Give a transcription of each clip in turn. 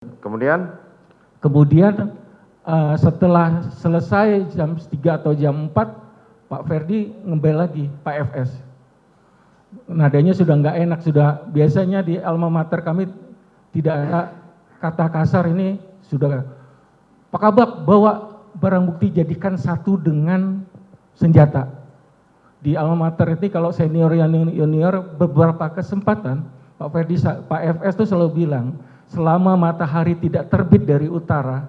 Kemudian setelah selesai jam 3 atau jam 4, Pak Ferdi ngebel lagi Pak FS. Nadanya sudah nggak enak, sudah biasanya di alma mater kami tidak ada kata kasar, ini sudah Pak Kabak bawa barang bukti jadikan satu dengan senjata. Di alma mater ini kalau senior junior beberapa kesempatan Pak Ferdi, Pak FS itu selalu bilang, selama matahari tidak terbit dari utara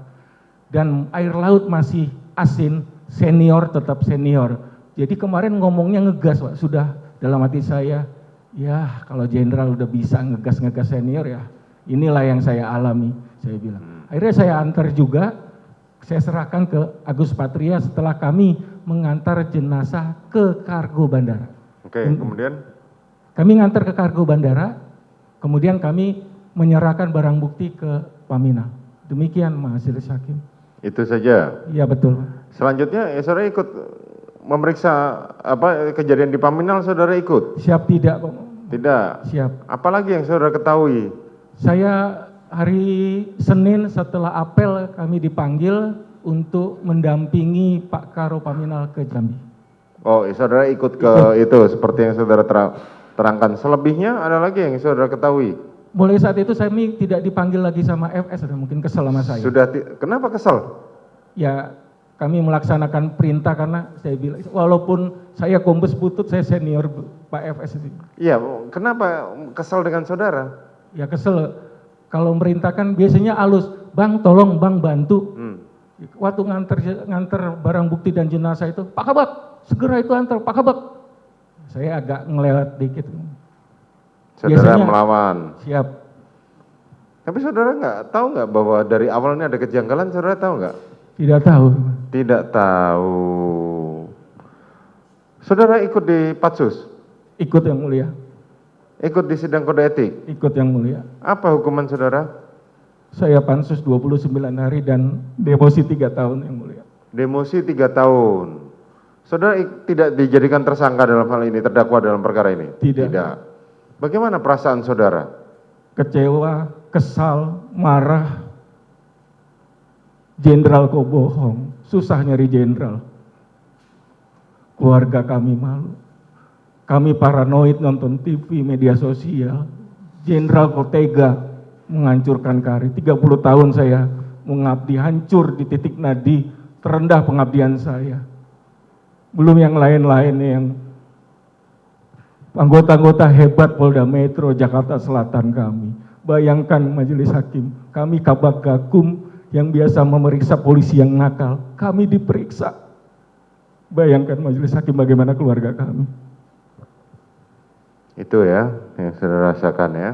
dan air laut masih asin, senior tetap senior. Jadi kemarin ngomongnya ngegas, Pak. Sudah dalam hati saya, ya kalau jenderal udah bisa ngegas senior ya, inilah yang saya alami, saya bilang. Akhirnya saya antar juga, saya serahkan ke Agus Patria setelah kami mengantar jenazah ke kargo bandara. Oke, kemudian? Kami ngantar ke kargo bandara, kemudian kami menyerahkan barang bukti ke Paminal. Demikian Majelis Hakim. Itu saja? Iya betul. Selanjutnya saudara ikut memeriksa kejadian di Paminal, saudara ikut? Siap tidak, Pak? Tidak? Siap. Apalagi yang saudara ketahui? Saya hari Senin setelah apel kami dipanggil untuk mendampingi Pak Karo Paminal ke Jambi. Oh, saudara ikut ke itu seperti yang saudara terangkan. Selebihnya ada lagi yang saudara ketahui? Mulai saat itu saya tidak dipanggil lagi sama FS, mungkin kesel sama saya. Kenapa kesel? Ya kami melaksanakan perintah karena saya bilang, walaupun saya kombes butut, saya senior Pak FS. Iya, kenapa kesel dengan saudara? Ya kesel, kalau merintahkan biasanya halus, Bang tolong Bang bantu. Waktu nganter barang bukti dan jenazah itu, Pak Kabak, segera itu antar, Pak Kabak. Saya agak ngelewat dikit. Saudara melawan. Siap. Tapi saudara tahu nggak bahwa dari awalnya ada kejanggalan, saudara tahu nggak? Tidak tahu. Tidak tahu. Saudara ikut di Patsus? Ikut yang mulia. Ikut di sidang kode etik? Ikut yang mulia. Apa hukuman saudara? Saya pansus 29 hari dan demosi 3 tahun yang mulia. Demosi 3 tahun. Saudara tidak dijadikan tersangka dalam hal ini, terdakwa dalam perkara ini? Tidak. Bagaimana perasaan saudara? Kecewa, kesal, marah. Jenderal kok bohong, susah nyari jenderal. Keluarga kami malu. Kami paranoid nonton TV, media sosial. Jenderal kok tega menghancurkan karir. 30 tahun saya mengabdi, hancur di titik nadi terendah pengabdian saya. Belum yang lain-lain yang anggota-anggota hebat Polda Metro Jakarta Selatan kami. Bayangkan Majelis Hakim, kami Kabak Gakum yang biasa memeriksa polisi yang nakal, kami diperiksa. Bayangkan Majelis Hakim bagaimana keluarga kami. Itu ya yang saudara rasakan ya.